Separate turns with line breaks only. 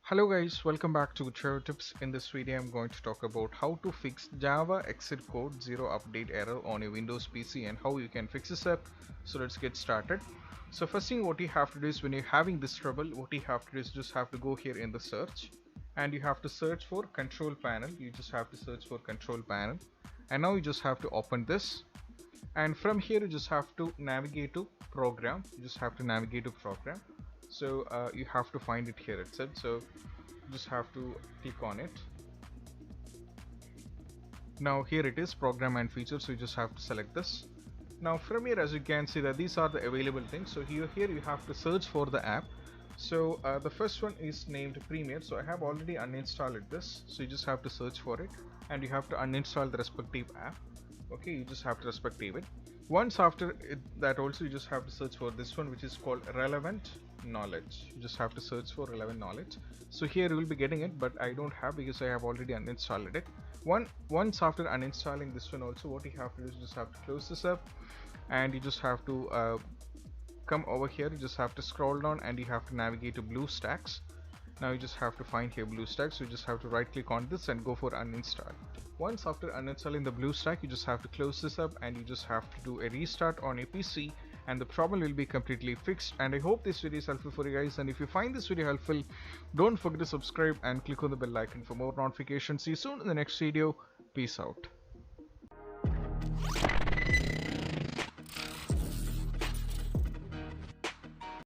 Hello guys, welcome back to Java Tips. In this video I'm going to talk about how to fix Java exit code 0 update error on a Windows PC and how you can fix this up. So let's get started. So first thing what you have to do is when you're having this trouble, what you have to do is just have to go here in the search and you have to search for control panel. You just have to search for control panel and now you just have to open this, and from here you just have to navigate to program. You just have to navigate to program. So you have to find it here itself, so you just have to click on it. Now here it is, program and features, so you just have to select this. Now from here, as you can see, that these are the available things. So here you have to search for the app. So the first one is named Premiere, so I have already uninstalled this, so you just have to search for it and you have to uninstall the respective app. Okay, you just have to respective it. Once after that also you just have to search for this one, which is called relevant knowledge. You just have to search for relevant knowledge. So here you will be getting it, but I don't have because I have already uninstalled it. Once after uninstalling this one also, what you have to do is just have to close this up and you just have to come over here. You just have to scroll down and you have to navigate to BlueStacks. Now you just have to find here BlueStacks, so you just have to right click on this and go for uninstall. Once after uninstalling the BlueStack, you just have to close this up and you just have to do a restart on your PC and the problem will be completely fixed. And I hope this video is helpful for you guys, and if you find this video helpful, don't forget to subscribe and click on the bell icon for more notifications. See you soon in the next video. Peace out.